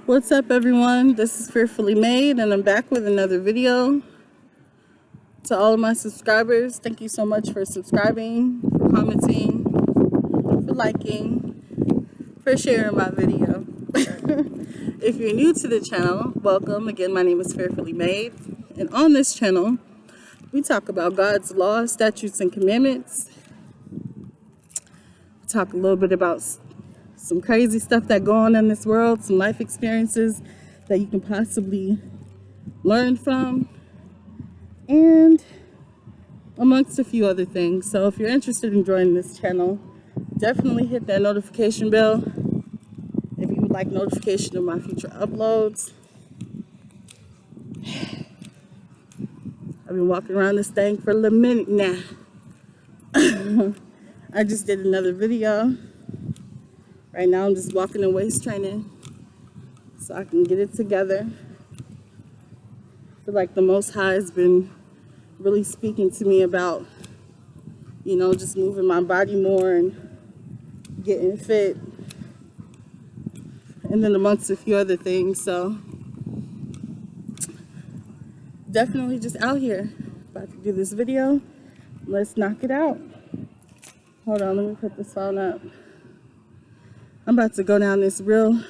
What's up, everyone? This is Fearfully Made, and I'm back with another video. To all of my subscribers, thank you so much for subscribing, for commenting, for liking, for sharing my video. If you're new to the channel, welcome. Again, my name is Fearfully Made, and on this channel, we talk about God's laws, statutes, and commandments. We talk a little bit about some crazy stuff that go on in this world, some life experiences that you can possibly learn from, and amongst a few other things. So if you're interested in joining this channel, definitely hit that notification bell if you would like notification of my future uploads. I've been walking around this thing for a little minute now. I just did another video. Right now I'm just walking in waist training so I can get it together. I feel like the Most High has been really speaking to me about, just moving my body more and getting fit. And then amongst a few other things. So definitely just out here. About to do this video. Let's knock it out. Hold on, let me put this phone up. I'm about to go down this real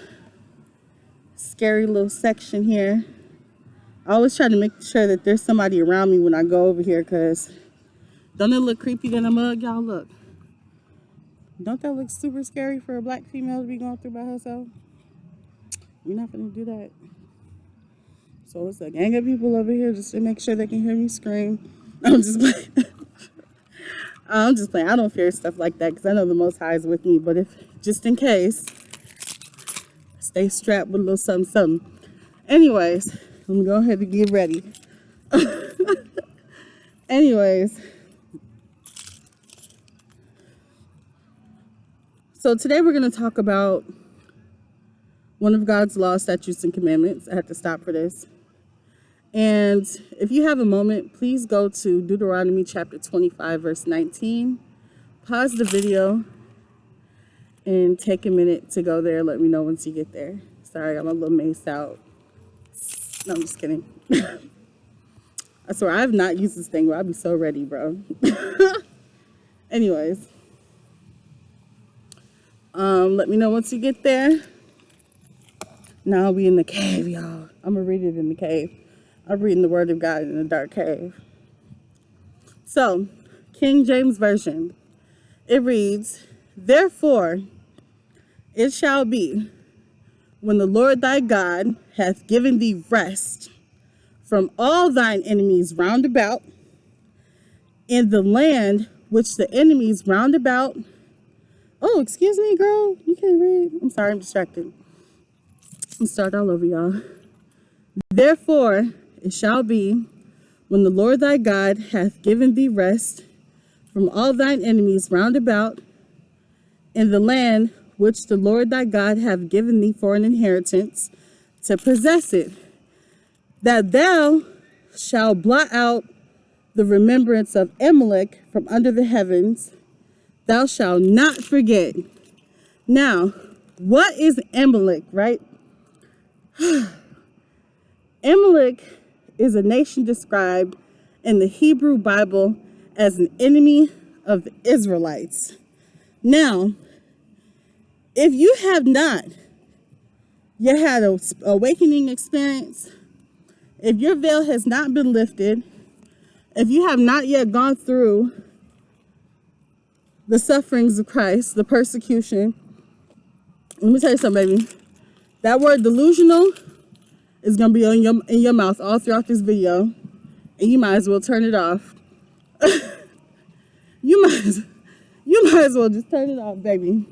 scary little section here. I always try to make sure that there's somebody around me when I go over here, because don't it look creepy than a mug? Y'all look. Don't that look super scary for a black female to be going through by herself? We're not gonna do that. So it's a gang of people over here just to make sure they can hear me scream. I'm just playing. I'm just playing. I don't fear stuff like that because I know the Most High is with me. But just in case, stay strapped with a little something. Anyways, let me go ahead and get ready. Anyways, so today we're going to talk about one of God's laws, statutes, and commandments. I had to stop for this. And if you have a moment, please go to Deuteronomy chapter 25, verse 19. Pause the video and take a minute to go there. Let me know once you get there. Sorry, I'm a little maced out. No, I'm just kidding. I swear, I have not used this thing, but I'll be so ready, bro. Anyways. Let me know once you get there. Now I'll be in the cave, y'all. I'm going to read it in the cave. I'm reading the Word of God in a dark cave. So, King James Version. It reads, "Therefore it shall be, when the Lord thy God hath given thee rest from all thine enemies round about, in the land which the enemies round about..." Oh, excuse me, girl. You can't read. I'm sorry, I'm distracted. I'll start all over, y'all. "Therefore it shall be, when the Lord thy God hath given thee rest from all thine enemies round about, in the land which the Lord thy God hath given thee for an inheritance, to possess it, that thou shalt blot out the remembrance of Amelek from under the heavens. Thou shalt not forget." Now, what is Amalek, right? Amalek is a nation described in the Hebrew Bible as an enemy of the Israelites. Now, if you have not yet had an awakening experience, if your veil has not been lifted, if you have not yet gone through the sufferings of Christ, the persecution, let me tell you something, baby. That word delusional is going to be in your mouth all throughout this video, and you might as well turn it off. You might as well just turn it off, baby.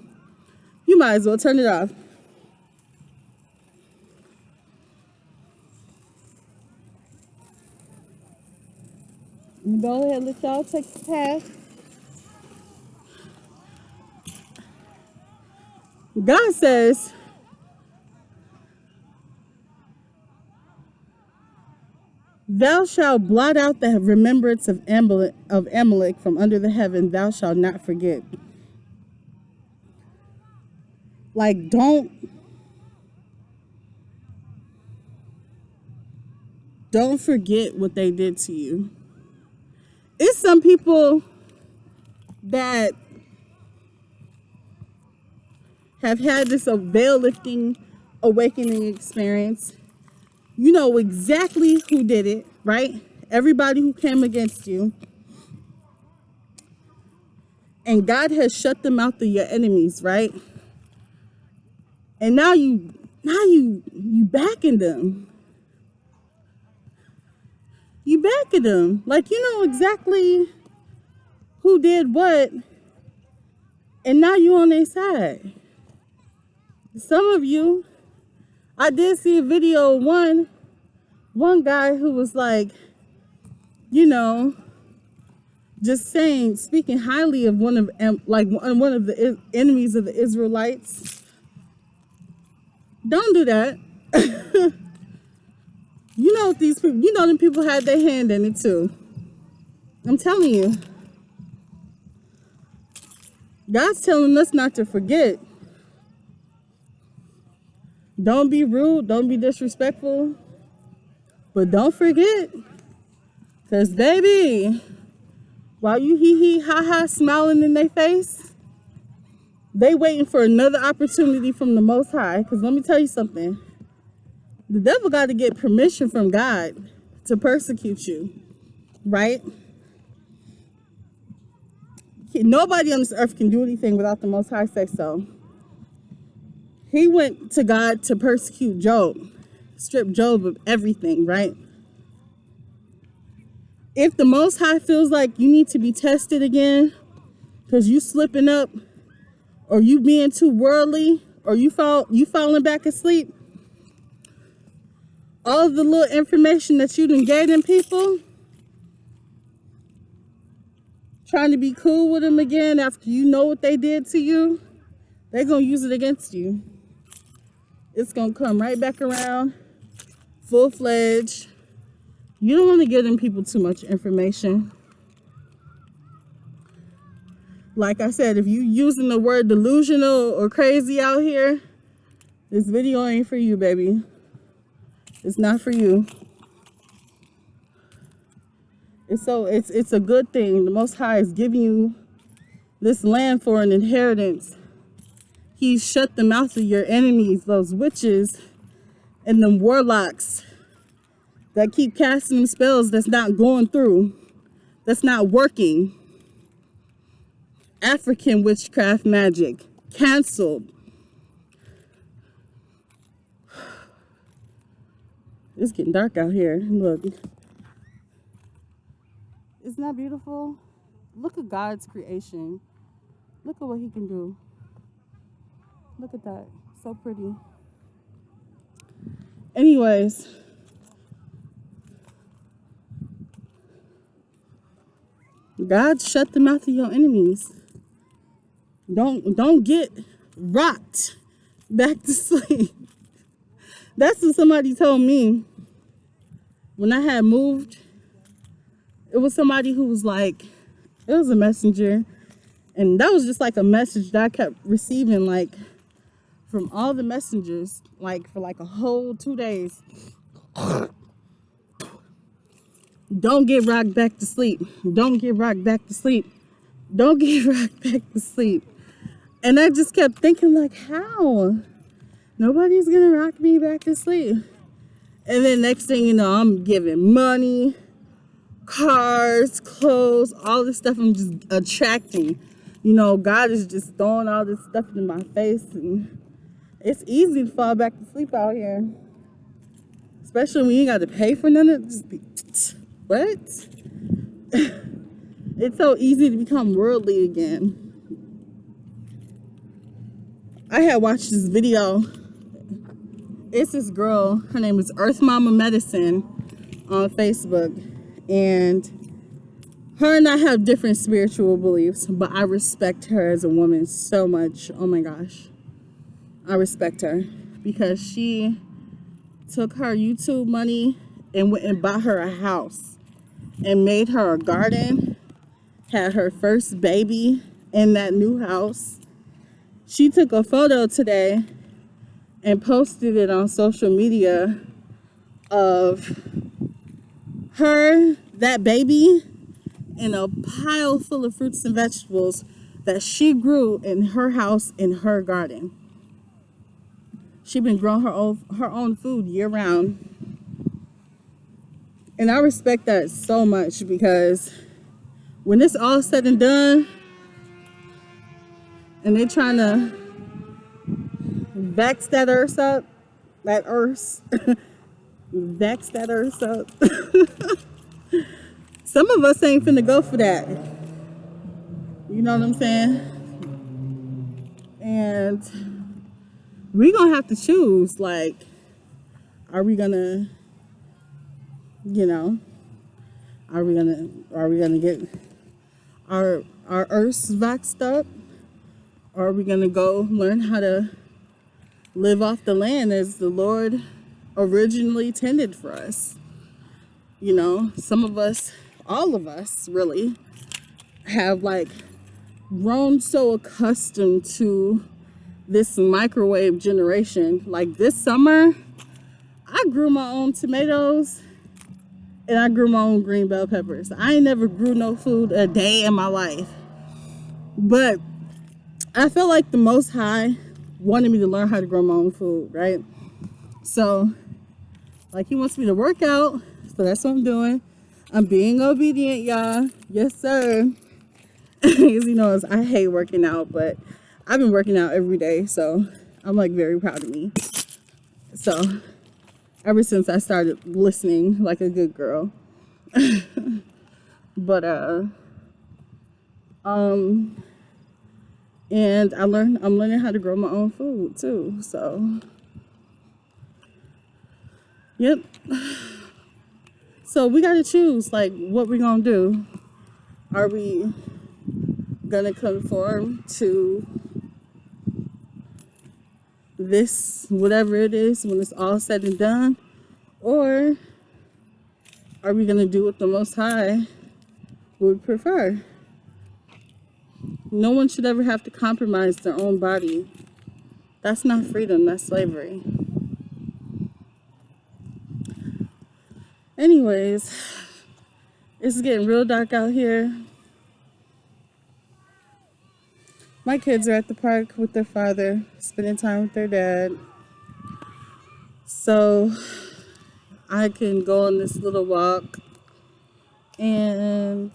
You might as well turn it off. Go ahead, let y'all take the path. God says, "Thou shalt blot out the remembrance of Amalek from under the heaven. Thou shalt not forget." Like, don't don't forget what they did to you. It's some people that have had this veil lifting awakening experience. You know exactly who did it, right? Everybody who came against you. And God has shut them out to your enemies, right? And now you backing them. You backing them. Like, you know exactly who did what. And now you on their side. Some of you, I did see a video of one guy who was like, you know, just speaking highly of one of the enemies of the Israelites. Don't do that. You know these people. You know them people had their hand in it too. I'm telling you. God's telling us not to forget. Don't be rude. Don't be disrespectful. But don't forget. Because, baby, while you hee ha ha smiling in their face, they waiting for another opportunity from the Most High. Because let me tell you something. The devil got to get permission from God to persecute you. Right? Nobody on this earth can do anything without the Most High say so. He went to God to persecute Job. Strip Job of everything, right? If the Most High feels like you need to be tested again because you slipping up or you being too worldly or you falling back asleep, all of the little information that you done gave them people, trying to be cool with them again after you know what they did to you, they're going to use it against you. It's going to come right back around, full-fledged. You don't want to give them people too much information. Like I said, if you using the word delusional or crazy out here, this video ain't for you, baby. It's not for you. It's a good thing. The Most High is giving you this land for an inheritance. He shut the mouths of your enemies, those witches and them warlocks that keep casting them spells that's not going through, that's not working. African witchcraft magic, canceled. It's getting dark out here. Look. Isn't that beautiful? Look at God's creation. Look at what he can do. Look at that. So pretty. Anyways. God shut the mouth of your enemies. Don't get rocked back to sleep. That's what somebody told me when I had moved. It was somebody who was like, it was a messenger. And that was just like a message that I kept receiving, like, from all the messengers, like, for like a whole 2 days. Don't get rocked back to sleep. Don't get rocked back to sleep. Don't get rocked back to sleep. And I just kept thinking, like, how? Nobody's gonna rock me back to sleep. And then next thing you know, I'm giving money, cars, clothes, all this stuff I'm just attracting. You know, God is just throwing all this stuff in my face. And it's easy to fall back to sleep out here. Especially when you got to pay for none of it. Just be, what? It's so easy to become worldly again. I had watched this video. It's this girl, her name is Earth Mama Medicine on Facebook. And her and I have different spiritual beliefs, but I respect her as a woman so much. Oh my gosh. I respect her because she took her YouTube money and went and bought her a house and made her a garden, had her first baby in that new house. She took a photo today and posted it on social media of that baby, and a pile full of fruits and vegetables that she grew in her house, in her garden. She been growing her own food year round. And I respect that so much, because when it's all said and done and they're trying to vex that earth up, vex that earth up. Some of us ain't finna go for that. You know what I'm saying? And we gonna have to choose, like, are we gonna, are we gonna get our earths vexed up? Or are we gonna go learn how to live off the land as the Lord originally intended for us? Some of us, all of us really, have like grown so accustomed to this microwave generation. Like this summer, I grew my own tomatoes and I grew my own green bell peppers. I ain't never grew no food a day in my life. But I felt like the Most High wanted me to learn how to grow my own food, right? So, like, he wants me to work out, so that's what I'm doing. I'm being obedient, y'all. Yes, sir. Because, I hate working out, but I've been working out every day, so I'm, like, very proud of me. So, ever since I started listening like a good girl. But, and I'm learning how to grow my own food too. So, yep. So we got to choose, like, what we're going to do. Are we going to conform to this, whatever it is, when it's all said and done? Or are we going to do what the Most High would prefer? No one should ever have to compromise their own body. That's not freedom, that's slavery. Anyways, it's getting real dark out here. My kids are at the park with their father, spending time with their dad. So I can go on this little walk, and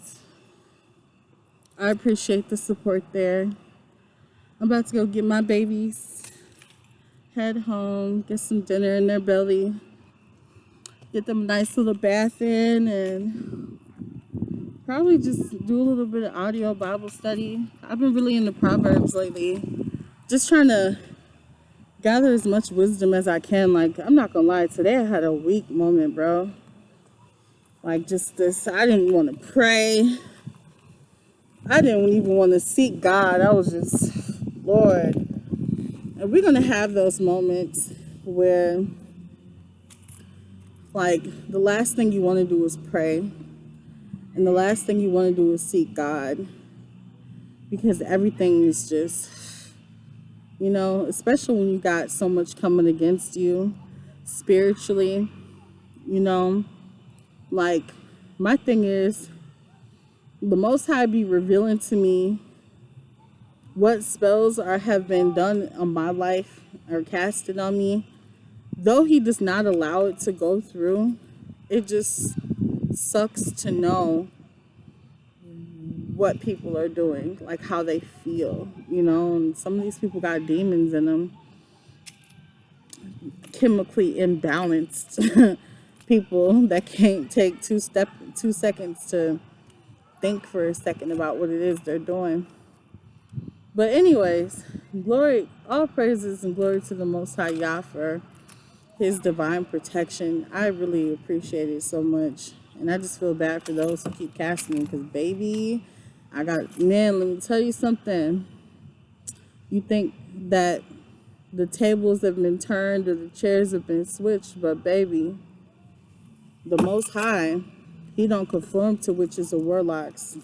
I appreciate the support there. I'm about to go get my babies, head home, get some dinner in their belly, get them a nice little bath in, and probably just do a little bit of audio Bible study. I've been really into Proverbs lately, just trying to gather as much wisdom as I can. Like, I'm not gonna lie, today I had a weak moment, bro. Like, just this, I didn't want to pray. I didn't even want to seek God. I was just, Lord. And we're going to have those moments where, like, the last thing you want to do is pray. And the last thing you want to do is seek God. Because everything is just, especially when you got so much coming against you spiritually, like, my thing is, the Most High be revealing to me what spells have been done on my life or casted on me. Though he does not allow it to go through, it just sucks to know what people are doing, like how they feel, and some of these people got demons in them, chemically imbalanced people that can't take 2 seconds to think for a second about what it is they're doing. But anyways, glory, all praises and glory to the Most High Yah for his divine protection. I really appreciate it so much. And I just feel bad for those who keep casting me, because baby, let me tell you something. You think that the tables have been turned or the chairs have been switched, but baby, the Most High, he don't conform to witches or warlocks.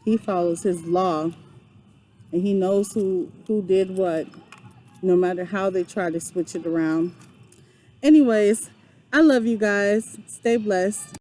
He follows his law, and he knows who did what, no matter how they try to switch it around. Anyways, I love you guys. Stay blessed.